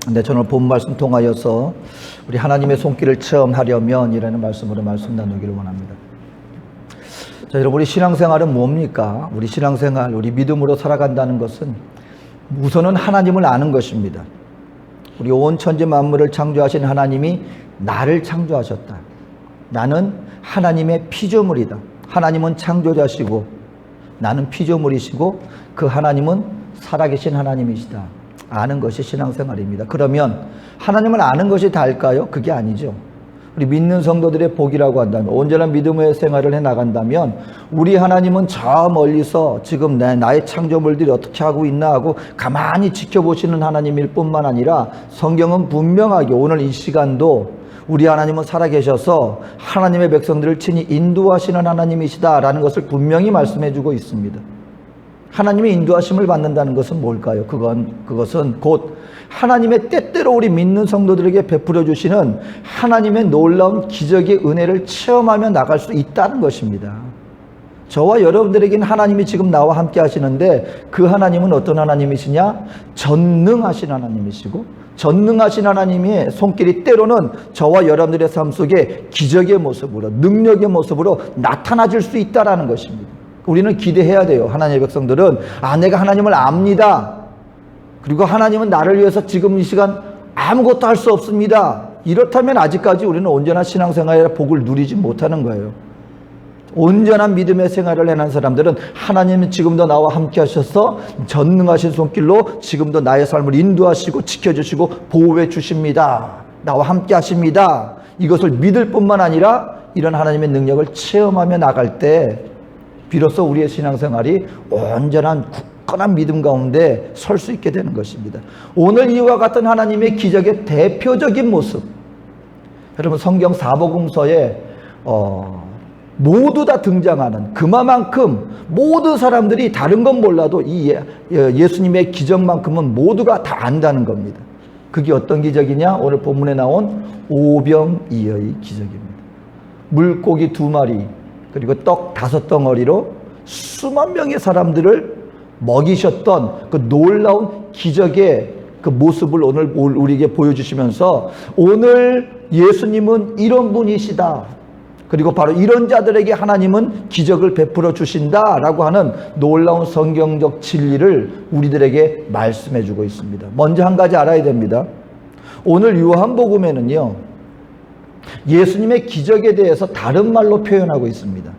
근데 저는 본 말씀 통하여서 우리 하나님의 손길을 체험하려면 이라는 말씀으로 말씀 나누기를 원합니다. 자, 여러분, 우리 신앙생활은 뭡니까? 우리 신앙생활, 우리 믿음으로 살아간다는 것은 우선은 하나님을 아는 것입니다. 우리 온 천지 만물을 창조하신 하나님이 나를 창조하셨다. 나는 하나님의 피조물이다. 하나님은 창조자시고 나는 피조물이시고 그 하나님은 살아계신 하나님이시다. 아는 것이 신앙생활입니다. 그러면 하나님을 아는 것이 다일까요? 그게 아니죠. 우리 믿는 성도들의 복이라고 한다면, 온전한 믿음의 생활을 해나간다면 우리 하나님은 저 멀리서 지금 나의 창조물들이 어떻게 하고 있나 하고 가만히 지켜보시는 하나님일 뿐만 아니라 성경은 분명하게 오늘 이 시간도 우리 하나님은 살아계셔서 하나님의 백성들을 친히 인도하시는 하나님이시다라는 것을 분명히 말씀해주고 있습니다. 하나님의 인도하심을 받는다는 것은 뭘까요? 그것은 곧 하나님의 때때로 우리 믿는 성도들에게 베풀어 주시는 하나님의 놀라운 기적의 은혜를 체험하며 나갈 수 있다는 것입니다. 저와 여러분들에게는 하나님이 지금 나와 함께 하시는데 그 하나님은 어떤 하나님이시냐? 전능하신 하나님이시고 전능하신 하나님의 손길이 때로는 저와 여러분들의 삶 속에 기적의 모습으로, 능력의 모습으로 나타나질 수 있다는 것입니다. 우리는 기대해야 돼요. 하나님의 백성들은 내가 하나님을 압니다. 그리고 하나님은 나를 위해서 지금 이 시간 아무것도 할 수 없습니다. 이렇다면 아직까지 우리는 온전한 신앙생활의 복을 누리지 못하는 거예요. 온전한 믿음의 생활을 해낸 사람들은 하나님은 지금도 나와 함께 하셔서 전능하신 손길로 지금도 나의 삶을 인도하시고 지켜주시고 보호해 주십니다. 나와 함께 하십니다. 이것을 믿을 뿐만 아니라 이런 하나님의 능력을 체험하며 나갈 때 비로소 우리의 신앙생활이 온전한 굳건한 믿음 가운데 설 수 있게 되는 것입니다. 오늘 이와 같은 하나님의 기적의 대표적인 모습, 여러분 성경 사복음서에 모두 다 등장하는 그만큼 모든 사람들이 다른 건 몰라도 이 예수님의 기적만큼은 모두가 다 안다는 겁니다. 그게 어떤 기적이냐? 오늘 본문에 나온 오병이어의 기적입니다. 물고기 2마리 그리고 떡 5덩어리로 수만 명의 사람들을 먹이셨던 그 놀라운 기적의 그 모습을 오늘 우리에게 보여주시면서 오늘 예수님은 이런 분이시다. 그리고 바로 이런 자들에게 하나님은 기적을 베풀어 주신다라고 하는 놀라운 성경적 진리를 우리들에게 말씀해 주고 있습니다. 먼저 한 가지 알아야 됩니다. 오늘 요한복음에는요, 예수님의 기적에 대해서 다른 말로 표현하고 있습니다.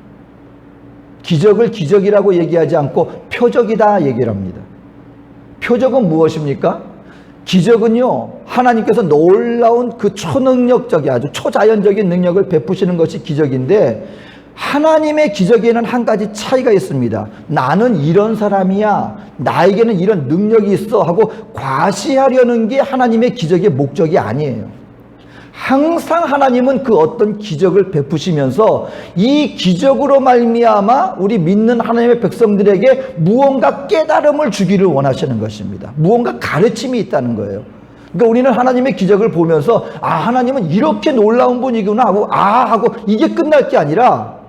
기적을 기적이라고 얘기하지 않고 표적이다 얘기를 합니다. 표적은 무엇입니까? 기적은요, 하나님께서 놀라운 그 초능력적인 아주 초자연적인 능력을 베푸시는 것이 기적인데, 하나님의 기적에는 한 가지 차이가 있습니다. 나는 이런 사람이야, 나에게는 이런 능력이 있어 하고 과시하려는 게 하나님의 기적의 목적이 아니에요. 항상 하나님은 그 어떤 기적을 베푸시면서 이 기적으로 말미암아 우리 믿는 하나님의 백성들에게 무언가 깨달음을 주기를 원하시는 것입니다. 무언가 가르침이 있다는 거예요. 그러니까 우리는 하나님의 기적을 보면서 하나님은 이렇게 놀라운 분이구나 하고 이게 끝날 게 아니라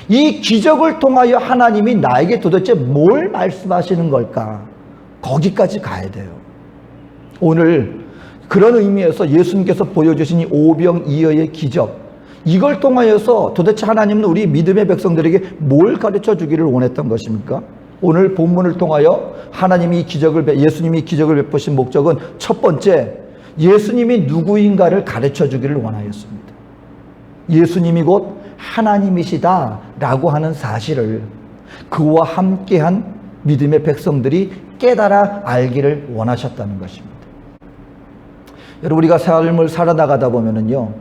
이 기적을 통하여 하나님이 나에게 도대체 뭘 말씀하시는 걸까? 거기까지 가야 돼요. 오늘 그런 의미에서 예수님께서 보여주신 이 오병이어의 기적, 이걸 통하여서 도대체 하나님은 우리 믿음의 백성들에게 뭘 가르쳐 주기를 원했던 것입니까? 오늘 본문을 통하여 예수님이 기적을 베푸신 목적은 첫 번째, 예수님이 누구인가를 가르쳐 주기를 원하였습니다. 예수님이 곧 하나님이시다라고 하는 사실을 그와 함께한 믿음의 백성들이 깨달아 알기를 원하셨다는 것입니다. 여러분, 우리가 삶을 살아나가다 보면은요,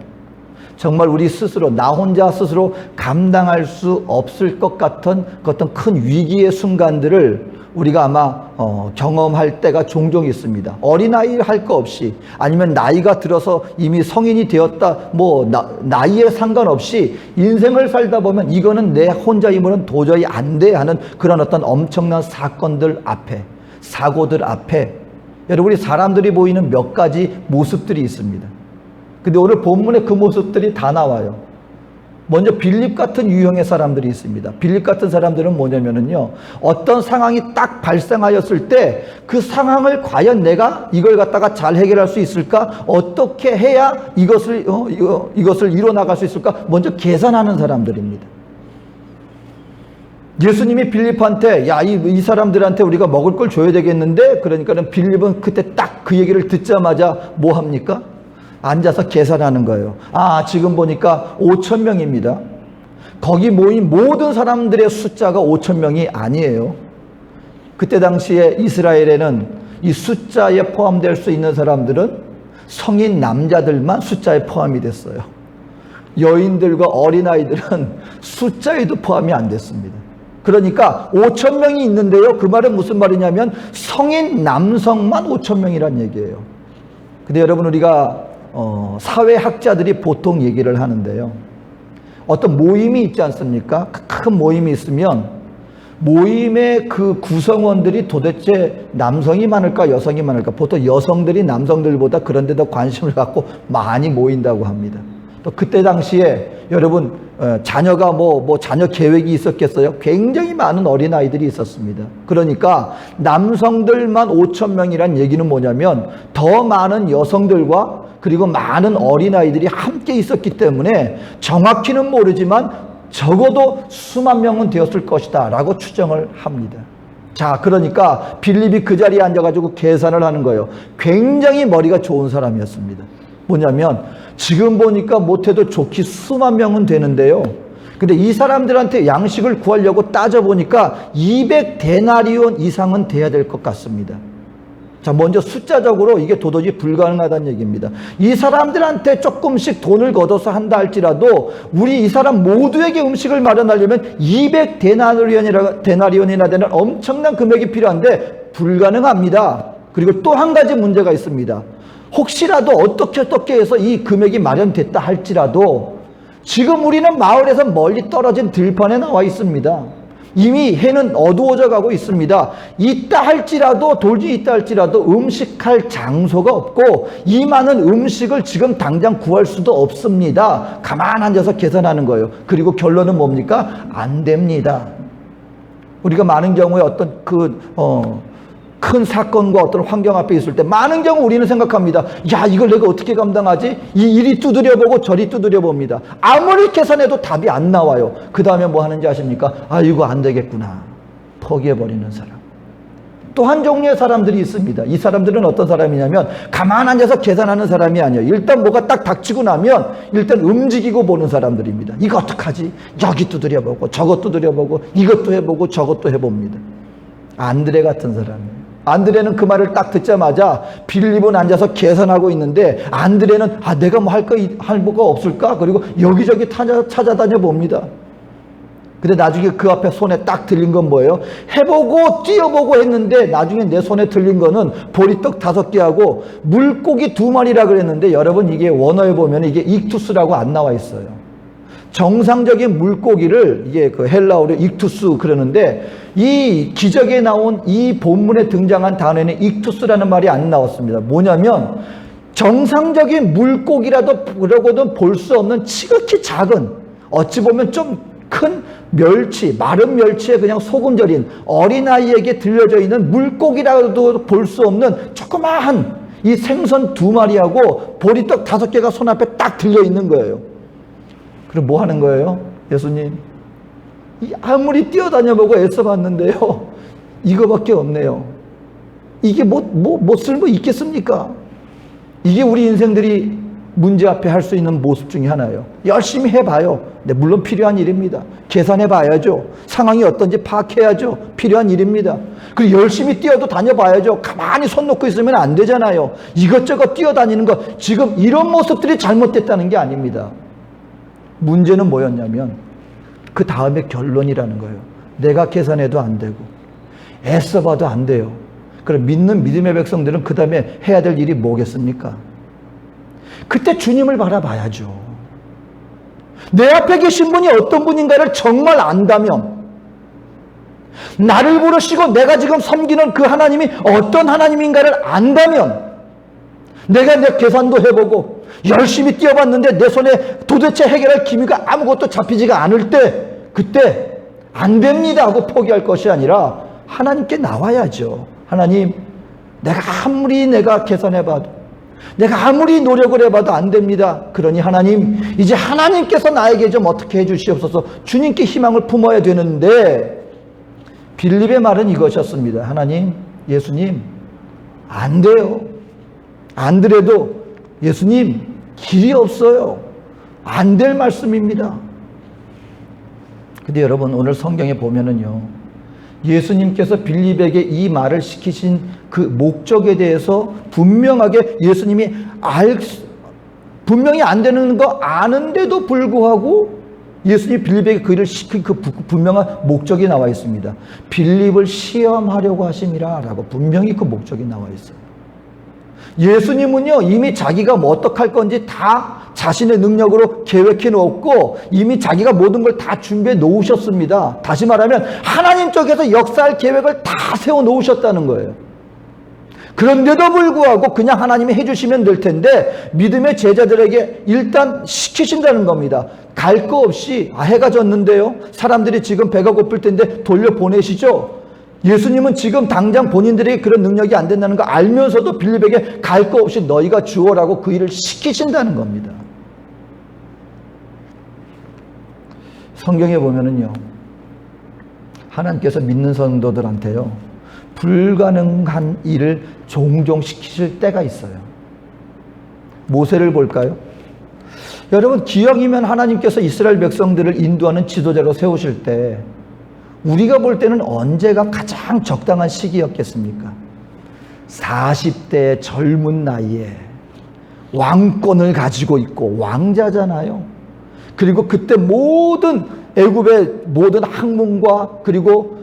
정말 우리 스스로, 나 혼자 스스로 감당할 수 없을 것 같은 그 어떤 큰 위기의 순간들을 우리가 아마 경험할 때가 종종 있습니다. 어린아이 할 거 없이, 아니면 나이가 들어서 이미 성인이 되었다, 나이에 상관없이 인생을 살다 보면 이거는 내 혼자 힘으로는 도저히 안 돼 하는 그런 어떤 엄청난 사건들 앞에, 사고들 앞에 여러분, 우리 사람들이 보이는 몇 가지 모습들이 있습니다. 근데 오늘 본문에 그 모습들이 다 나와요. 먼저 빌립 같은 유형의 사람들이 있습니다. 빌립 같은 사람들은 뭐냐면요, 어떤 상황이 딱 발생하였을 때 그 상황을 과연 내가 이걸 갖다가 잘 해결할 수 있을까? 어떻게 해야 이것을 이뤄나갈 수 있을까? 먼저 계산하는 사람들입니다. 예수님이 빌립한테 이 사람들한테 우리가 먹을 걸 줘야 되겠는데, 그러니까는 빌립은 그때 딱 그 얘기를 듣자마자 뭐 합니까? 앉아서 계산하는 거예요. 지금 보니까 5,000명입니다. 거기 모인 모든 사람들의 숫자가 5,000명이 아니에요. 그때 당시에 이스라엘에는 이 숫자에 포함될 수 있는 사람들은 성인 남자들만 숫자에 포함이 됐어요. 여인들과 어린아이들은 숫자에도 포함이 안 됐습니다. 그러니까 5,000명이 있는데요, 그 말은 무슨 말이냐면 성인 남성만 5,000명이란 얘기예요. 근데 여러분, 우리가 사회학자들이 보통 얘기를 하는데요, 어떤 모임이 있지 않습니까? 큰 모임이 있으면 모임의 그 구성원들이 도대체 남성이 많을까 여성이 많을까? 보통 여성들이 남성들보다 그런 데다 관심을 갖고 많이 모인다고 합니다. 또 그때 당시에 여러분, 자녀가 자녀 계획이 있었겠어요? 굉장히 많은 어린아이들이 있었습니다. 그러니까 남성들만 5,000명이란 얘기는 뭐냐면 더 많은 여성들과 그리고 많은 어린아이들이 함께 있었기 때문에 정확히는 모르지만 적어도 수만 명은 되었을 것이다 라고 추정을 합니다. 자, 그러니까 빌립이 그 자리에 앉아가지고 계산을 하는 거예요. 굉장히 머리가 좋은 사람이었습니다. 뭐냐면 지금 보니까 못해도 좋기 수만 명은 되는데요, 근데 이 사람들한테 양식을 구하려고 따져보니까 200데나리온 이상은 돼야 될 것 같습니다. 자, 먼저 숫자적으로 이게 도저히 불가능하다는 얘기입니다. 이 사람들한테 조금씩 돈을 걷어서 한다 할지라도 우리 이 사람 모두에게 음식을 마련하려면 200데나리온이나 되는 엄청난 금액이 필요한데 불가능합니다. 그리고 또 한 가지 문제가 있습니다. 혹시라도 어떻게 해서 이 금액이 마련됐다 할지라도 지금 우리는 마을에서 멀리 떨어진 들판에 나와 있습니다. 이미 해는 어두워져 가고 있습니다. 있다 할지라도, 돌지 있다 할지라도 음식할 장소가 없고 이 많은 음식을 지금 당장 구할 수도 없습니다. 가만 앉아서 계산하는 거예요. 그리고 결론은 뭡니까? 안 됩니다. 우리가 많은 경우에 어떤 큰 사건과 어떤 환경 앞에 있을 때 많은 경우 우리는 생각합니다. 이걸 내가 어떻게 감당하지? 이리 두드려보고 저리 두드려봅니다. 아무리 계산해도 답이 안 나와요. 그 다음에 뭐 하는지 아십니까? 이거 안 되겠구나. 포기해버리는 사람. 또 한 종류의 사람들이 있습니다. 이 사람들은 어떤 사람이냐면 가만 앉아서 계산하는 사람이 아니에요. 일단 뭐가 딱 닥치고 나면 일단 움직이고 보는 사람들입니다. 이거 어떡하지? 여기 두드려보고 저것 두드려보고 이것도 해보고 저것도 해봅니다. 안드레 같은 사람이에요. 안드레는 그 말을 딱 듣자마자 빌립은 앉아서 계산하고 있는데 안드레는 내가 뭐 할 거가 없을까? 그리고 여기저기 찾아다녀 봅니다. 근데 나중에 그 앞에 손에 딱 들린 건 뭐예요? 해보고 뛰어보고 했는데 나중에 내 손에 들린 거는 보리떡 5개하고 물고기 2마리라 그랬는데 여러분, 이게 원어에 보면 이게 익투스라고 안 나와 있어요. 정상적인 물고기를 이게 그 헬라어로 익투스 그러는데 이 기적에 나온 이 본문에 등장한 단어에는 익투스라는 말이 안 나왔습니다. 뭐냐면 정상적인 물고기라도 그러고도 볼 수 없는 지극히 작은, 어찌 보면 좀 큰 멸치, 마른 멸치에 그냥 소금 절인 어린아이에게 들려져 있는 물고기라도 볼 수 없는 조그마한 이 생선 2마리하고 보리떡 5개가 손 앞에 딱 들려 있는 거예요. 그럼 뭐 하는 거예요? 예수님, 아무리 뛰어다녀보고 애써봤는데요, 이거밖에 없네요. 이게 뭐 쓸모 있겠습니까? 이게 우리 인생들이 문제 앞에 할 수 있는 모습 중에 하나예요. 열심히 해봐요. 네, 물론 필요한 일입니다. 계산해봐야죠. 상황이 어떤지 파악해야죠. 필요한 일입니다. 그리고 열심히 뛰어도 다녀봐야죠. 가만히 손 놓고 있으면 안 되잖아요. 이것저것 뛰어다니는 것, 지금 이런 모습들이 잘못됐다는 게 아닙니다. 문제는 뭐였냐면 그 다음에 결론이라는 거예요. 내가 계산해도 안 되고 애써봐도 안 돼요. 그럼 믿는 믿음의 백성들은 그 다음에 해야 될 일이 뭐겠습니까? 그때 주님을 바라봐야죠. 내 앞에 계신 분이 어떤 분인가를 정말 안다면, 나를 부르시고 내가 지금 섬기는 그 하나님이 어떤 하나님인가를 안다면, 내가 내 계산도 해보고 열심히 뛰어봤는데 내 손에 도대체 해결할 기미가 아무것도 잡히지가 않을 때, 그때 안 됩니다 하고 포기할 것이 아니라 하나님께 나와야죠. 하나님, 내가 아무리 계산해봐도, 내가 아무리 노력을 해봐도 안 됩니다. 그러니 하나님, 이제 하나님께서 나에게 좀 어떻게 해주시옵소서. 주님께 희망을 품어야 되는데, 빌립의 말은 이것이었습니다. 하나님, 예수님, 안 돼요. 안 되래도 예수님, 길이 없어요. 안 될 말씀입니다. 근데 여러분, 오늘 성경에 보면은요, 예수님께서 빌립에게 이 말을 시키신 그 목적에 대해서 분명하게 예수님이 분명히 안 되는 거 아는데도 불구하고 예수님이 빌립에게 그 일을 시킨 그 분명한 목적이 나와 있습니다. 빌립을 시험하려고 하심이라 라고 분명히 그 목적이 나와 있어요. 예수님은요, 이미 자기가 뭐 어떡할 건지 다 자신의 능력으로 계획해 놓았고 이미 자기가 모든 걸 다 준비해 놓으셨습니다. 다시 말하면 하나님 쪽에서 역사할 계획을 다 세워 놓으셨다는 거예요. 그런데도 불구하고 그냥 하나님이 해주시면 될 텐데 믿음의 제자들에게 일단 시키신다는 겁니다. 갈 거 없이 해가 졌는데요, 사람들이 지금 배가 고플 텐데 돌려보내시죠. 예수님은 지금 당장 본인들에게 그런 능력이 안 된다는 거 알면서도 빌립에게 갈 거 없이 너희가 주어라고 그 일을 시키신다는 겁니다. 성경에 보면은요, 하나님께서 믿는 성도들한테요, 불가능한 일을 종종 시키실 때가 있어요. 모세를 볼까요? 여러분, 기왕이면 하나님께서 이스라엘 백성들을 인도하는 지도자로 세우실 때 우리가 볼 때는 언제가 가장 적당한 시기였겠습니까? 40대 젊은 나이에 왕권을 가지고 있고 왕자잖아요. 그리고 그때 모든 애굽의 모든 학문과 그리고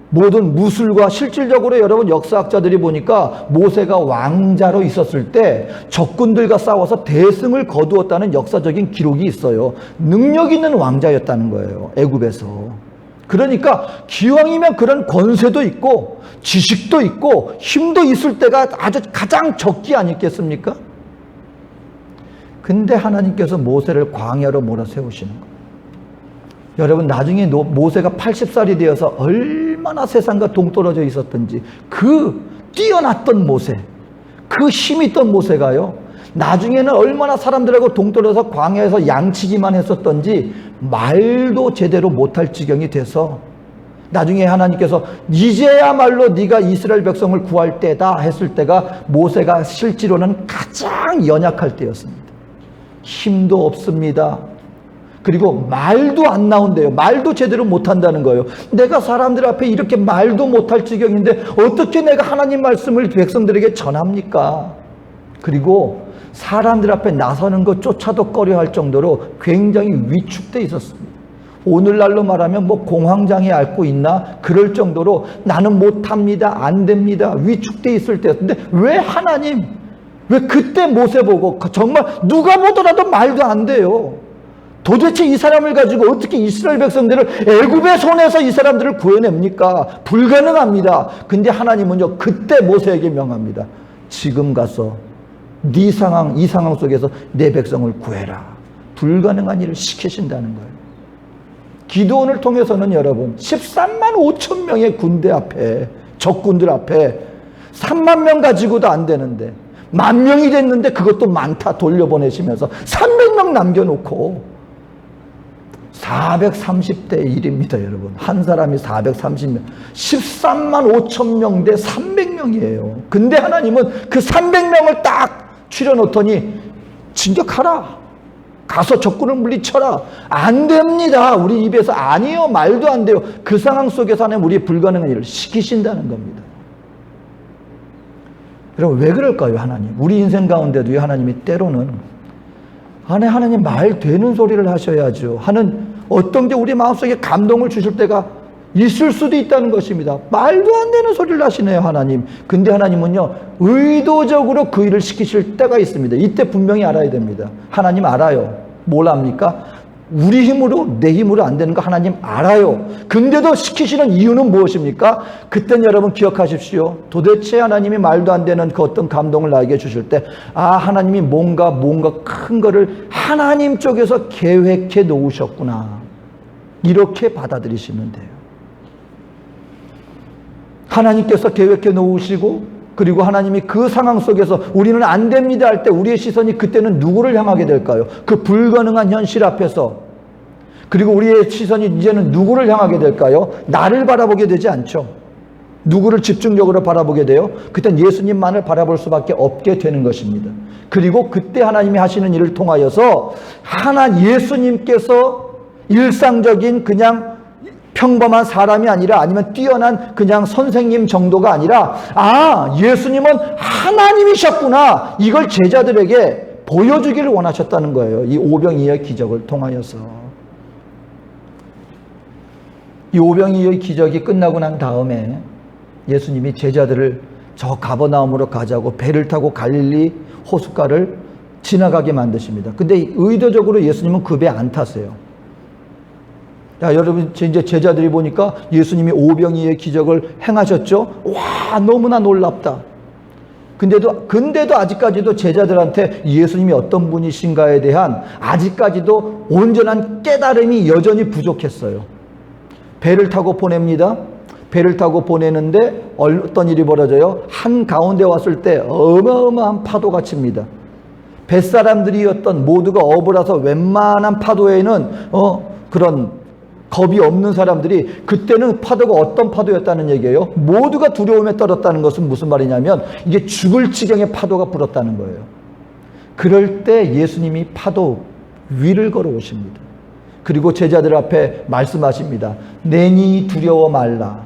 모든 무술과 실질적으로 여러분 역사학자들이 보니까 모세가 왕자로 있었을 때 적군들과 싸워서 대승을 거두었다는 역사적인 기록이 있어요. 능력 있는 왕자였다는 거예요, 애굽에서. 그러니까 기왕이면 그런 권세도 있고 지식도 있고 힘도 있을 때가 아주 가장 적기 아니겠습니까? 근데 하나님께서 모세를 광야로 몰아세우시는 거예요. 여러분, 나중에 모세가 80살이 되어서 얼마나 세상과 동떨어져 있었던지 그 뛰어났던 모세, 그 힘있던 모세가요, 나중에는 얼마나 사람들하고 동떨어져서 광야에서 양치기만 했었던지 말도 제대로 못할 지경이 돼서 나중에 하나님께서 이제야말로 네가 이스라엘 백성을 구할 때다 했을 때가 모세가 실제로는 가장 연약할 때였습니다. 힘도 없습니다. 그리고 말도 안 나온대요. 말도 제대로 못한다는 거예요. 내가 사람들 앞에 이렇게 말도 못할 지경인데 어떻게 내가 하나님 말씀을 백성들에게 전합니까? 그리고 사람들 앞에 나서는 것조차도 꺼려할 정도로 굉장히 위축돼 있었습니다. 오늘날로 말하면 뭐 공황장애 앓고 있나 그럴 정도로 나는 못합니다, 안 됩니다, 위축돼 있을 때였는데 왜 하나님, 왜 그때 모세 보고 정말 누가 보더라도 말도 안 돼요. 도대체 이 사람을 가지고 어떻게 이스라엘 백성들을 애굽의 손에서 이 사람들을 구해냅니까? 불가능합니다. 근데 하나님은요, 그때 모세에게 명합니다. 지금 가서 이 상황 속에서 내 백성을 구해라. 불가능한 일을 시키신다는 거예요. 기드온을 통해서는 여러분 13만 5천 명의 군대 앞에, 적군들 앞에 3만 명 가지고도 안 되는데 10,000명이 됐는데 그것도 많다 돌려보내시면서 300명 남겨놓고 430대 1입니다, 여러분. 한 사람이 430명. 13만 5천 명 대 300명이에요. 근데 하나님은 그 300명을 딱 추려놓더니 진격하라. 가서 적군을 물리쳐라. 안 됩니다. 우리 입에서 아니요, 말도 안 돼요. 그 상황 속에서 하나님 우리의 불가능한 일을 시키신다는 겁니다. 여러분, 왜 그럴까요, 하나님? 우리 인생 가운데도요, 하나님이 때로는 하나님 말 되는 소리를 하셔야죠 하는 어떤 게 우리 마음속에 감동을 주실 때가 있을 수도 있다는 것입니다. 말도 안 되는 소리를 하시네요, 하나님. 근데 하나님은요, 의도적으로 그 일을 시키실 때가 있습니다. 이때 분명히 알아야 됩니다. 하나님 알아요. 뭘 압니까? 우리 힘으로, 내 힘으로 안 되는 거 하나님 알아요. 근데도 시키시는 이유는 무엇입니까? 그땐 여러분 기억하십시오. 도대체 하나님이 말도 안 되는 그 어떤 감동을 나에게 주실 때, 하나님이 뭔가 큰 거를 하나님 쪽에서 계획해 놓으셨구나. 이렇게 받아들이시면 돼요. 하나님께서 계획해 놓으시고, 그리고 하나님이 그 상황 속에서 우리는 안 됩니다 할 때 우리의 시선이 그때는 누구를 향하게 될까요? 그 불가능한 현실 앞에서. 그리고 우리의 시선이 이제는 누구를 향하게 될까요? 나를 바라보게 되지 않죠. 누구를 집중적으로 바라보게 돼요? 그땐 예수님만을 바라볼 수밖에 없게 되는 것입니다. 그리고 그때 하나님이 하시는 일을 통하여서 예수님께서 일상적인 그냥 평범한 사람이 아니라, 아니면 뛰어난 그냥 선생님 정도가 아니라, 예수님은 하나님이셨구나, 이걸 제자들에게 보여주기를 원하셨다는 거예요. 이 오병이어의 기적을 통하여서. 이 오병이어의 기적이 끝나고 난 다음에 예수님이 제자들을 저 가버나움으로 가자고 배를 타고 갈릴리 호숫가를 지나가게 만드십니다. 근데 의도적으로 예수님은 그 배 안 타세요. 여러분, 이제 제자들이 보니까 예수님이 오병이어의 기적을 행하셨죠? 와, 너무나 놀랍다. 근데도 아직까지도 제자들한테 예수님이 어떤 분이신가에 대한 아직까지도 온전한 깨달음이 여전히 부족했어요. 배를 타고 보냅니다. 배를 타고 보내는데 어떤 일이 벌어져요? 한가운데 왔을 때 어마어마한 파도가 칩니다. 뱃사람들이었던 모두가 어부라서 웬만한 파도에는 그런 겁이 없는 사람들이, 그때는 파도가 어떤 파도였다는 얘기예요? 모두가 두려움에 떨었다는 것은 무슨 말이냐면 이게 죽을 지경의 파도가 불었다는 거예요. 그럴 때 예수님이 파도 위를 걸어오십니다. 그리고 제자들 앞에 말씀하십니다. 내니 두려워 말라.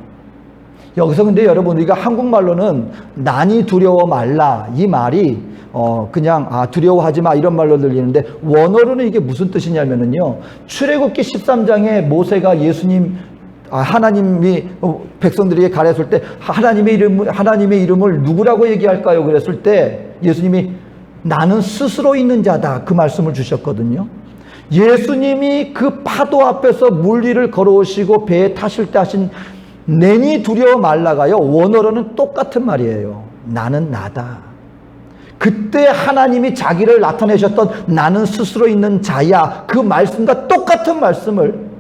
여기서 근데 여러분, 우리가 한국말로는 나니 두려워 말라, 이 말이 그냥 두려워하지 마 이런 말로 들리는데, 원어로는 이게 무슨 뜻이냐면은요, 출애굽기 13장에 모세가 하나님이 백성들에게 가르쳤을 때 하나님의 이름을 누구라고 얘기할까요? 그랬을 때 예수님이 나는 스스로 있는 자다, 그 말씀을 주셨거든요. 예수님이 그 파도 앞에서 물 위를 걸어오시고 배에 타실 때 하신 내니 두려워 말라가요, 원어로는 똑같은 말이에요. 나는 나다. 그때 하나님이 자기를 나타내셨던 나는 스스로 있는 자야, 그 말씀과 똑같은 말씀을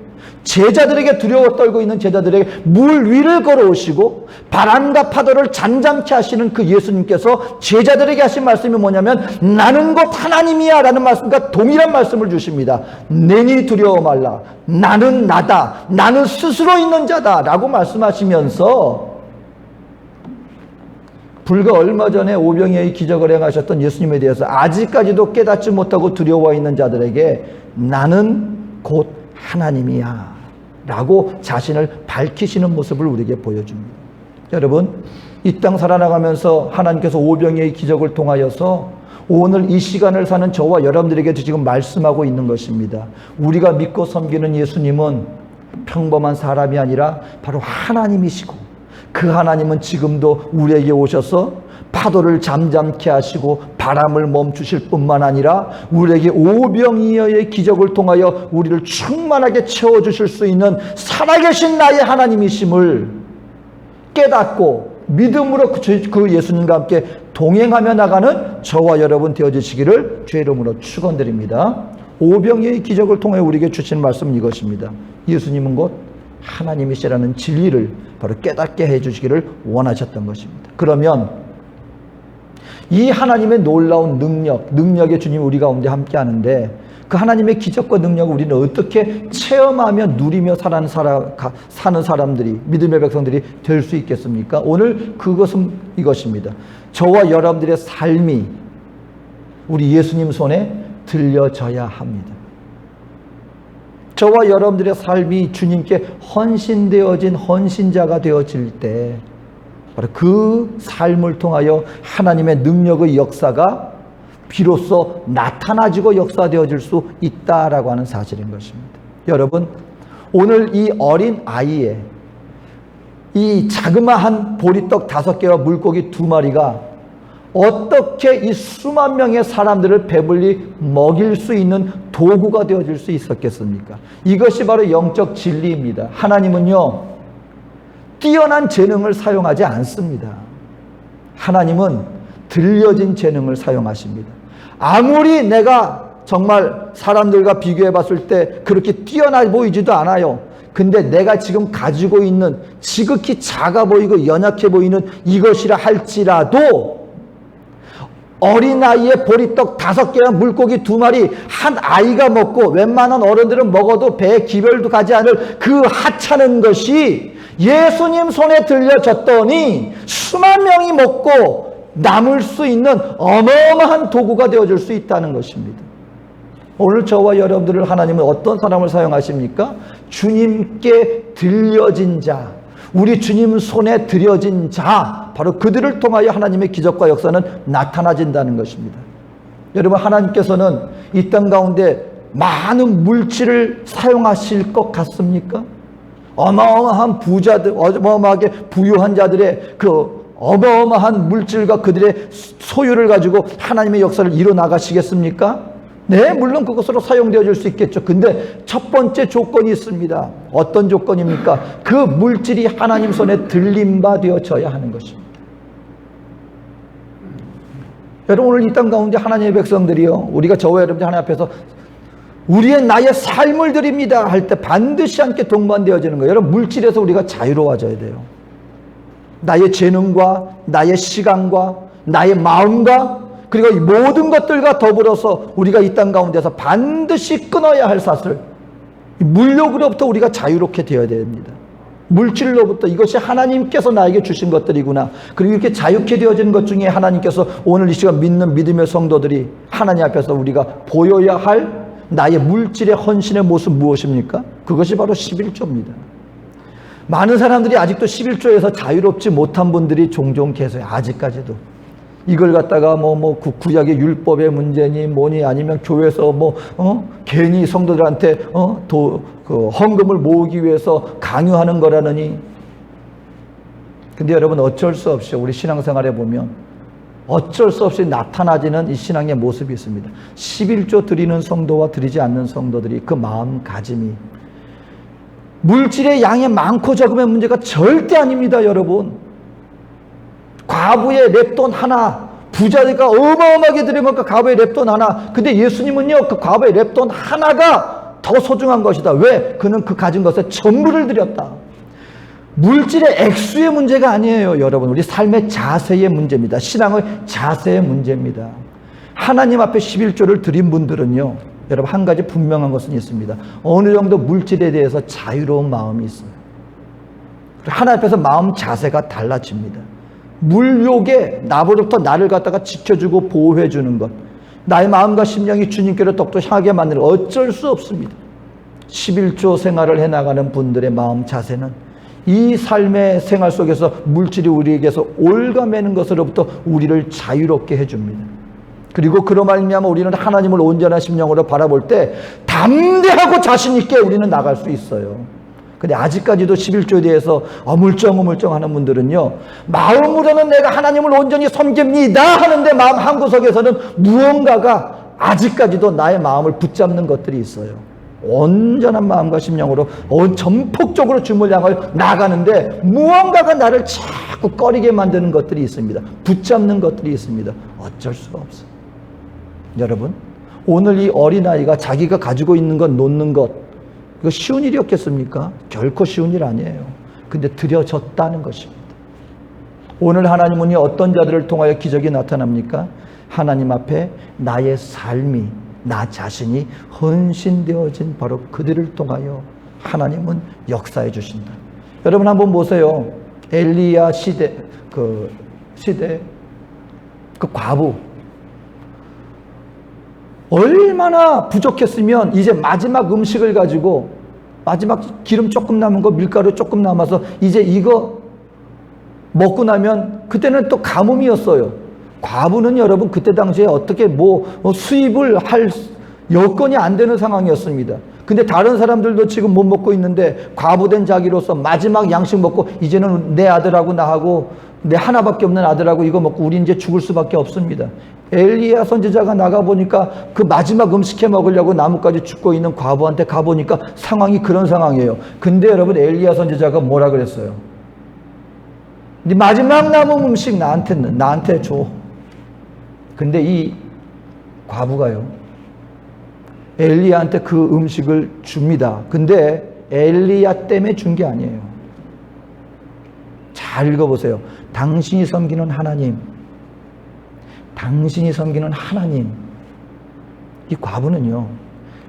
제자들에게 두려워 떨고 있는 제자들에게 물 위를 걸어오시고 바람과 파도를 잠잠케 하시는 그 예수님께서 제자들에게 하신 말씀이 뭐냐면 나는 곧 하나님이야 라는 말씀과 동일한 말씀을 주십니다. 내니 두려워 말라, 나는 나다, 나는 스스로 있는 자다 라고 말씀하시면서 불과 얼마 전에 오병이어의 기적을 행하셨던 예수님에 대해서 아직까지도 깨닫지 못하고 두려워 있는 자들에게 나는 곧 하나님이야 라고 자신을 밝히시는 모습을 우리에게 보여줍니다. 여러분, 이 땅 살아나가면서 하나님께서 오병이어의 기적을 통하여서 오늘 이 시간을 사는 저와 여러분들에게도 지금 말씀하고 있는 것입니다. 우리가 믿고 섬기는 예수님은 평범한 사람이 아니라 바로 하나님이시고, 그 하나님은 지금도 우리에게 오셔서 파도를 잠잠케 하시고 바람을 멈추실 뿐만 아니라 우리에게 오병이어의 기적을 통하여 우리를 충만하게 채워주실 수 있는 살아계신 나의 하나님이심을 깨닫고 믿음으로 그 예수님과 함께 동행하며 나가는 저와 여러분 되어주시기를 주의 이름으로 축원드립니다. 오병이어의 기적을 통해 우리에게 주신 말씀은 이것입니다. 예수님은 곧 하나님이시라는 진리를 바로 깨닫게 해주시기를 원하셨던 것입니다. 그러면 이 하나님의 놀라운 능력의 주님 우리 가운데 함께 하는데, 그 하나님의 기적과 능력을 우리는 어떻게 체험하며 누리며 사는 사람들이, 믿음의 백성들이 될 수 있겠습니까? 오늘 그것은 이것입니다. 저와 여러분들의 삶이 우리 예수님 손에 들려져야 합니다. 저와 여러분들의 삶이 주님께 헌신되어진 헌신자가 되어질 때 바로 그 삶을 통하여 하나님의 능력의 역사가 비로소 나타나지고 역사되어질 수 있다라고 하는 사실인 것입니다. 여러분, 오늘 이 어린 아이의 이 자그마한 보리떡 5개와 물고기 2마리가 어떻게 이 수만 명의 사람들을 배불리 먹일 수 있는 도구가 되어질 수 있었겠습니까? 이것이 바로 영적 진리입니다. 하나님은요, 뛰어난 재능을 사용하지 않습니다. 하나님은 들려진 재능을 사용하십니다. 아무리 내가 정말 사람들과 비교해 봤을 때 그렇게 뛰어나 보이지도 않아요. 근데 내가 지금 가지고 있는 지극히 작아 보이고 연약해 보이는 이것이라 할지라도 어린아이의 보리떡 5개랑 물고기 2마리 한 아이가 먹고 웬만한 어른들은 먹어도 배에 기별도 가지 않을 그 하찮은 것이 예수님 손에 들려졌더니 수만 명이 먹고 남을 수 있는 어마어마한 도구가 되어줄 수 있다는 것입니다. 오늘 저와 여러분들을 하나님은 어떤 사람을 사용하십니까? 주님께 들려진 자, 우리 주님 손에 들여진 자, 바로 그들을 통하여 하나님의 기적과 역사는 나타나진다는 것입니다. 여러분, 하나님께서는 이 땅 가운데 많은 물질을 사용하실 것 같습니까? 어마어마한 부자들, 어마어마하게 부유한 자들의 그 어마어마한 물질과 그들의 소유를 가지고 하나님의 역사를 이뤄나가시겠습니까? 네, 물론 그것으로 사용되어질 수 있겠죠. 근데 첫 번째 조건이 있습니다. 어떤 조건입니까? 그 물질이 하나님 손에 들림바 되어져야 하는 것입니다. 여러분, 오늘 이 땅 가운데 하나님의 백성들이요, 우리가 저와 여러분들 하나님 앞에서 우리의 나의 삶을 드립니다 할 때 반드시 함께 동반되어지는 거예요. 여러분, 물질에서 우리가 자유로워져야 돼요. 나의 재능과 나의 시간과 나의 마음과 그리고 이 모든 것들과 더불어서 우리가 이 땅 가운데서 반드시 끊어야 할 사슬, 물욕으로부터 우리가 자유롭게 되어야 됩니다. 물질로부터 이것이 하나님께서 나에게 주신 것들이구나. 그리고 이렇게 자유케 되어지는 것 중에 하나님께서 오늘 이 시간 믿는 믿음의 성도들이 하나님 앞에서 우리가 보여야 할 나의 물질의 헌신의 모습 무엇입니까? 그것이 바로 11조입니다. 많은 사람들이 아직도 11조에서 자유롭지 못한 분들이 종종 계세요. 아직까지도. 이걸 갖다가 구약의 율법의 문제니 뭐니 아니면 교회에서 괜히 성도들한테 헌금을 모으기 위해서 강요하는 거라느니. 근데 여러분, 어쩔 수 없이 우리 신앙생활에 보면 어쩔 수 없이 나타나지는 이 신앙의 모습이 있습니다. 11조 드리는 성도와 드리지 않는 성도들이 그 마음가짐이, 물질의 양의 많고 적음의 문제가 절대 아닙니다. 여러분, 과부의 랩돈 하나, 부자가 어마어마하게 드린 것과 과부의 랩돈 하나. 근데 예수님은요, 그 과부의 랩돈 하나가 더 소중한 것이다. 왜? 그는 그 가진 것에 전부를 드렸다. 물질의 액수의 문제가 아니에요. 여러분, 우리 삶의 자세의 문제입니다. 신앙의 자세의 문제입니다. 하나님 앞에 11조를 드린 분들은요, 여러분, 한 가지 분명한 것은 있습니다. 어느 정도 물질에 대해서 자유로운 마음이 있어요. 하나님 앞에서 마음 자세가 달라집니다. 물욕에 나로부터 나를 갖다가 지켜주고 보호해주는 것, 나의 마음과 심령이 주님께로 더욱더 향하게 만드는, 어쩔 수 없습니다. 11조 생활을 해나가는 분들의 마음 자세는 이 삶의 생활 속에서 물질이 우리에게서 올가매는 것으로부터 우리를 자유롭게 해줍니다. 그리고 그로 말미암아 우리는 하나님을 온전한 심령으로 바라볼 때 담대하고 자신 있게 우리는 나갈 수 있어요. 근데 아직까지도 11조에 대해서 어물쩡어물쩡 하는 분들은요, 마음으로는 내가 하나님을 온전히 섬깁니다 하는데 마음 한구석에서는 무언가가 아직까지도 나의 마음을 붙잡는 것들이 있어요. 온전한 마음과 심령으로 전폭적으로 주님을 향하여 나가는데 무언가가 나를 자꾸 꺼리게 만드는 것들이 있습니다. 붙잡는 것들이 있습니다. 어쩔 수가 없어요. 여러분, 오늘 이 어린아이가 자기가 가지고 있는 것 놓는 것, 이거 쉬운 일이었겠습니까? 결코 쉬운 일 아니에요. 근데 드려졌다는 것입니다. 오늘 하나님은 어떤 자들을 통하여 기적이 나타납니까? 하나님 앞에 나의 삶이, 나 자신이 헌신되어진 바로 그들을 통하여 하나님은 역사해 주신다. 여러분, 한번 보세요. 엘리야 시대, 그 과부, 얼마나 부족했으면 이제 마지막 음식을 가지고, 마지막 기름 조금 남은 거, 밀가루 조금 남아서 이제 이거 먹고 나면, 그때는 또 가뭄이었어요. 과부는 여러분 그때 당시에 어떻게 수입을 할 여건이 안 되는 상황이었습니다. 근데 다른 사람들도 지금 못 먹고 있는데 과부된 자기로서 마지막 양식 먹고 이제는 내 아들하고 나하고 내 하나밖에 없는 아들하고 이거 먹고 우리 이제 죽을 수밖에 없습니다. 엘리야 선지자가 나가보니까 그 마지막 음식 해 먹으려고 나뭇가지 죽고 있는 과부한테 가보니까 상황이 그런 상황이에요. 근데 여러분, 엘리야 선지자가 뭐라 그랬어요? 네 마지막 남은 음식 나한테 줘. 근데 이 과부가요, 엘리야한테 그 음식을 줍니다. 근데 엘리야 때문에 준 게 아니에요. 잘 읽어보세요. 당신이 섬기는 하나님, 당신이 섬기는 하나님. 이 과부는요,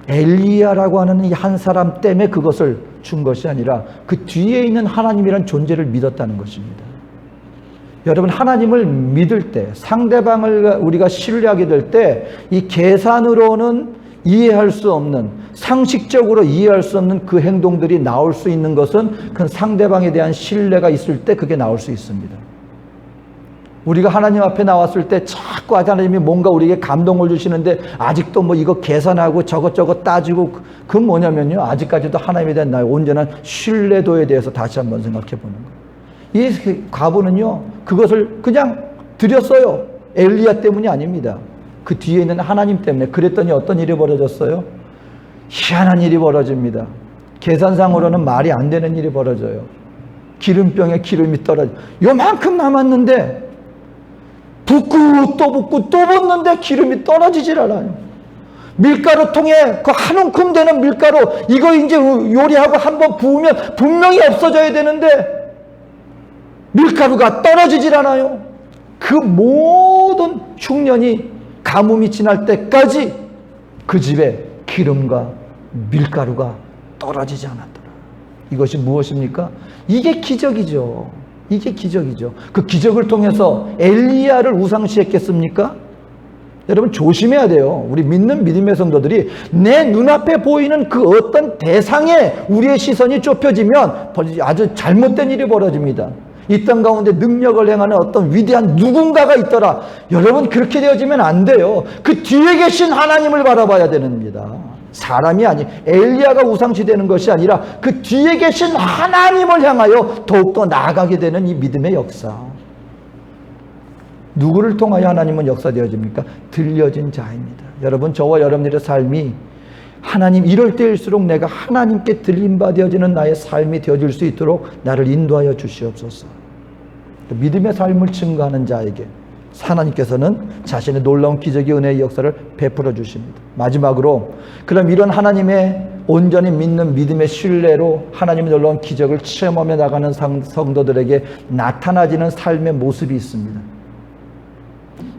엘리야라고 하는 이 한 사람 때문에 그것을 준 것이 아니라 그 뒤에 있는 하나님이라는 존재를 믿었다는 것입니다. 여러분, 하나님을 믿을 때, 상대방을 우리가 신뢰하게 될 때, 이 계산으로는 이해할 수 없는, 상식적으로 이해할 수 없는 그 행동들이 나올 수 있는 것은 그 상대방에 대한 신뢰가 있을 때 그게 나올 수 있습니다. 우리가 하나님 앞에 나왔을 때 자꾸 하나님이 뭔가 우리에게 감동을 주시는데 아직도 뭐 이거 계산하고 저것저것 따지고, 그건 뭐냐면요, 아직까지도 하나님에 대한 나의 온전한 신뢰도에 대해서 다시 한번 생각해 보는 거예요. 이 과부는요, 그것을 그냥 드렸어요. 엘리야 때문이 아닙니다. 그 뒤에 있는 하나님 때문에. 그랬더니 어떤 일이 벌어졌어요? 희한한 일이 벌어집니다. 계산상으로는 말이 안 되는 일이 벌어져요. 기름병에 기름이 떨어져. 요만큼 남았는데 붓고 또 붓고 또 붓는데 기름이 떨어지질 않아요. 밀가루 통에 그 한 움큼 되는 밀가루, 이거 이제 요리하고 한번 부으면 분명히 없어져야 되는데 밀가루가 떨어지질 않아요. 그 모든 흉년이, 가뭄이 지날 때까지 그 집에 기름과 밀가루가 떨어지지 않았더라. 이것이 무엇입니까? 이게 기적이죠. 이게 기적이죠. 그 기적을 통해서 엘리야를 우상시했겠습니까? 여러분, 조심해야 돼요. 우리 믿는 믿음의 성도들이 내 눈앞에 보이는 그 어떤 대상에 우리의 시선이 좁혀지면 아주 잘못된 일이 벌어집니다. 이 땅 가운데 능력을 행하는 어떤 위대한 누군가가 있더라. 여러분, 그렇게 되어지면 안 돼요. 그 뒤에 계신 하나님을 바라봐야 됩니다. 사람이 엘리야가 우상시 되는 것이 아니라 그 뒤에 계신 하나님을 향하여 더욱더 나아가게 되는 이 믿음의 역사. 누구를 통하여 하나님은 역사되어집니까? 들려진 자입니다. 여러분, 저와 여러분들의 삶이 하나님, 이럴 때일수록 내가 하나님께 들림바 되어지는 나의 삶이 되어질 수 있도록 나를 인도하여 주시옵소서. 믿음의 삶을 증거하는 자에게 하나님께서는 자신의 놀라운 기적의 은혜의 역사를 베풀어 주십니다. 마지막으로, 그럼 이런 하나님의 온전히 믿는 믿음의 신뢰로 하나님의 놀라운 기적을 체험하며 나가는 성도들에게 나타나지는 삶의 모습이 있습니다.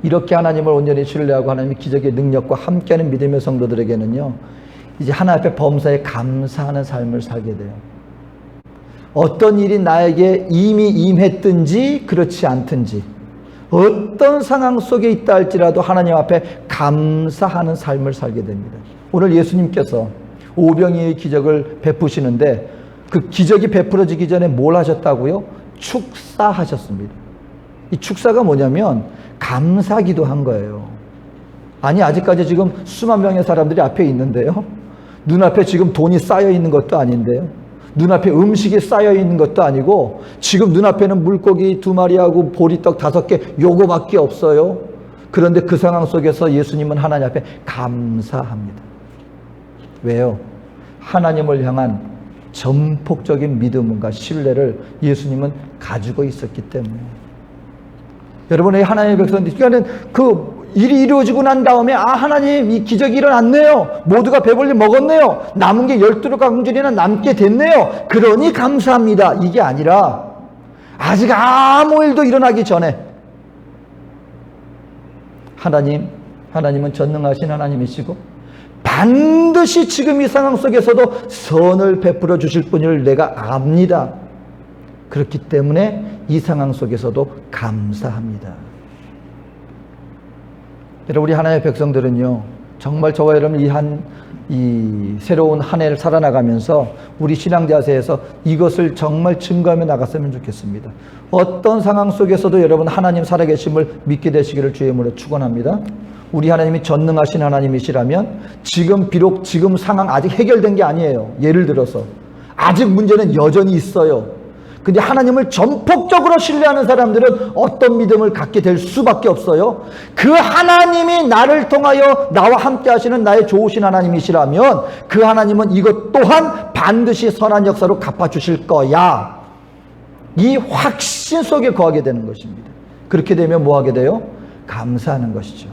이렇게 하나님을 온전히 신뢰하고 하나님의 기적의 능력과 함께하는 믿음의 성도들에게는요, 이제 하나님 앞에 범사에 감사하는 삶을 살게 돼요. 어떤 일이 나에게 이미 임했든지 그렇지 않든지, 어떤 상황 속에 있다 할지라도 하나님 앞에 감사하는 삶을 살게 됩니다. 오늘 예수님께서 오병이의 기적을 베푸시는데 그 기적이 베풀어지기 전에 뭘 하셨다고요? 축사하셨습니다. 이 축사가 뭐냐면 감사기도 한 거예요. 아니, 아직까지 지금 수만 명의 사람들이 앞에 있는데요, 눈앞에 지금 돈이 쌓여 있는 것도 아닌데요, 눈앞에 음식이 쌓여 있는 것도 아니고, 지금 눈앞에는 물고기 2마리하고 보리떡 5개, 요거밖에 없어요. 그런데 그 상황 속에서 예수님은 하나님 앞에 감사합니다. 왜요? 하나님을 향한 전폭적인 믿음과 신뢰를 예수님은 가지고 있었기 때문에. 여러분의 하나님의 백성들, 그러니까 그 일이 이루어지고 난 다음에, 아, 하나님, 이 기적이 일어났네요. 모두가 배불리 먹었네요. 남은 게 12가공줄이나 남게 됐네요. 그러니 감사합니다. 이게 아니라 아직 아무 일도 일어나기 전에 하나님은 전능하신 하나님이시고 반드시 지금 이 상황 속에서도 선을 베풀어 주실 분을 내가 압니다. 그렇기 때문에 이 상황 속에서도 감사합니다. 여러분, 우리 하나님의 백성들은요, 정말 저와 여러분 이 새로운 한 해를 살아나가면서 우리 신앙 자세에서 이것을 정말 증거하며 나갔으면 좋겠습니다. 어떤 상황 속에서도 여러분 하나님 살아계심을 믿게 되시기를 주의 이름으로 축원합니다. 우리 하나님이 전능하신 하나님이시라면 비록 지금 상황 아직 해결된 게 아니에요. 예를 들어서 아직 문제는 여전히 있어요. 근데 하나님을 전폭적으로 신뢰하는 사람들은 어떤 믿음을 갖게 될 수밖에 없어요. 그 하나님이 나를 통하여 나와 함께 하시는 나의 좋으신 하나님이시라면 그 하나님은 이것 또한 반드시 선한 역사로 갚아주실 거야. 이 확신 속에 거하게 되는 것입니다. 그렇게 되면 뭐 하게 돼요? 감사하는 것이죠.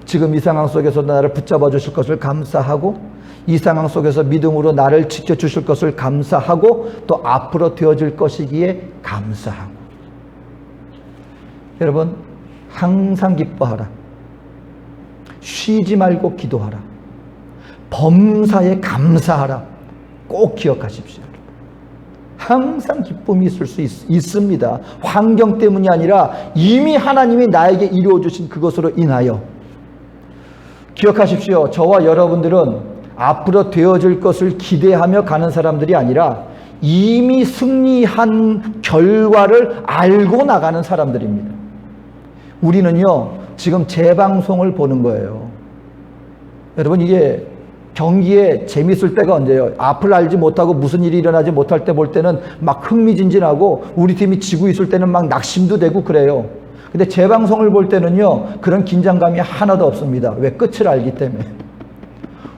지금 이 상황 속에서 나를 붙잡아 주실 것을 감사하고, 이 상황 속에서 믿음으로 나를 지켜주실 것을 감사하고, 또 앞으로 되어질 것이기에 감사하고. 여러분, 항상 기뻐하라. 쉬지 말고 기도하라. 범사에 감사하라. 꼭 기억하십시오. 항상 기쁨이 있을 수 있습니다. 환경 때문이 아니라 이미 하나님이 나에게 이루어주신 그것으로 인하여. 기억하십시오. 저와 여러분들은 앞으로 되어질 것을 기대하며 가는 사람들이 아니라 이미 승리한 결과를 알고 나가는 사람들입니다. 우리는요, 지금 재방송을 보는 거예요. 여러분, 이게 경기에 재밌을 때가 언제예요? 앞을 알지 못하고 무슨 일이 일어나지 못할 때 볼 때는 막 흥미진진하고, 우리 팀이 지고 있을 때는 막 낙심도 되고 그래요. 근데 재방송을 볼 때는요, 그런 긴장감이 하나도 없습니다. 왜? 끝을 알기 때문에.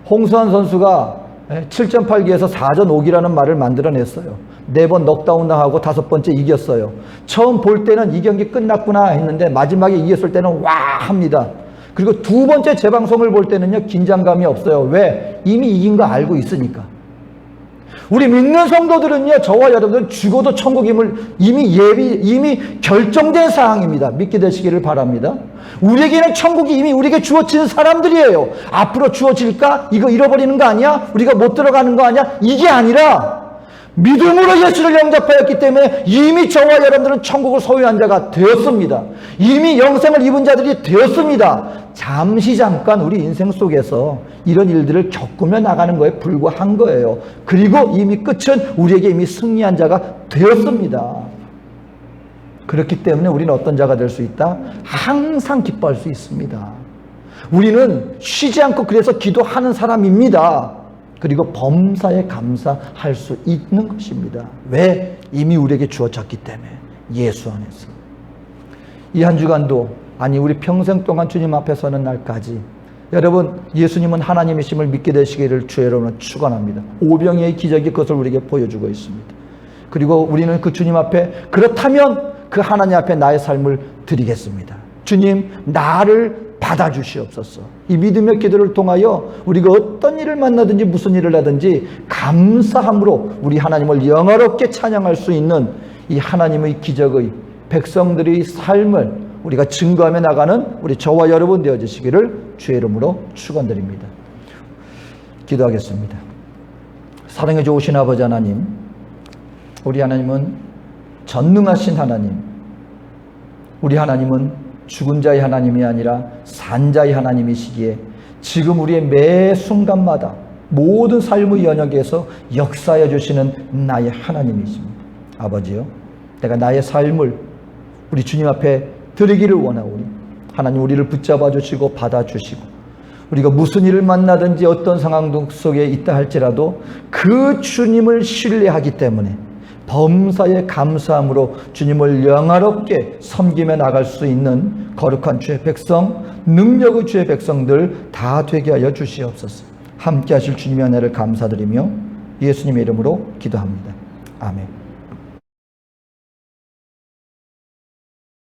홍수환 선수가 7.8기에서 4전 5기라는 말을 만들어냈어요. 4번 넉다운 당하고 5번째 이겼어요. 처음 볼 때는 이 경기 끝났구나 했는데 마지막에 이겼을 때는 와 합니다. 그리고 2번째 재방송을 볼 때는요, 긴장감이 없어요. 왜? 이미 이긴 거 알고 있으니까. 우리 믿는 성도들은요, 저와 여러분들은 죽어도 천국임을 이미 결정된 사항입니다. 믿게 되시기를 바랍니다. 우리에게는 천국이 이미 우리에게 주어진 사람들이에요. 앞으로 주어질까? 이거 잃어버리는 거 아니야? 우리가 못 들어가는 거 아니야? 이게 아니라 믿음으로 예수를 영접하였기 때문에 이미 저와 여러분들은 천국을 소유한 자가 되었습니다. 이미 영생을 입은 자들이 되었습니다. 잠깐 우리 인생 속에서 이런 일들을 겪으며 나가는 거에 불과한 거예요. 그리고 이미 끝은 우리에게 이미 승리한 자가 되었습니다. 그렇기 때문에 우리는 어떤 자가 될 수 있다? 항상 기뻐할 수 있습니다. 우리는 쉬지 않고 그래서 기도하는 사람입니다. 그리고 범사에 감사할 수 있는 것입니다. 왜? 이미 우리에게 주어졌기 때문에. 예수 안에서. 이 한 주간도, 아니 우리 평생 동안 주님 앞에 서는 날까지 여러분, 예수님은 하나님이심을 믿게 되시기를 주의 이름으로 축원합니다. 오병이의 기적이 그것을 우리에게 보여주고 있습니다. 그리고 우리는 그 주님 앞에, 그렇다면 그 하나님 앞에 나의 삶을 드리겠습니다. 주님, 나를 받아주시옵소서. 이 믿음의 기도를 통하여 우리가 어떤 일을 만나든지 무슨 일을 하든지 감사함으로 우리 하나님을 영화롭게 찬양할 수 있는 이 하나님의 기적의 백성들의 삶을 우리가 증거하며 나가는 우리 저와 여러분 되어주시기를 주의 이름으로 축원드립니다. 기도하겠습니다. 사랑해 좋으신 아버지 하나님, 우리 하나님은 전능하신 하나님, 우리 하나님은 죽은 자의 하나님이 아니라 산 자의 하나님이시기에 지금 우리의 매 순간마다 모든 삶의 영역에서 역사해 주시는 나의 하나님이십니다. 아버지요, 내가 나의 삶을 우리 주님 앞에 드리기를 원하오니 하나님 우리를 붙잡아 주시고 받아주시고, 우리가 무슨 일을 만나든지 어떤 상황 속에 있다 할지라도 그 주님을 신뢰하기 때문에 범사에 감사함으로 주님을 영화롭게 섬기며 나갈 수 있는 거룩한 주의 백성, 능력의 주의 백성들 다 되게 하여 주시옵소서. 함께 하실 주님의 은혜를 감사드리며 예수님의 이름으로 기도합니다. 아멘.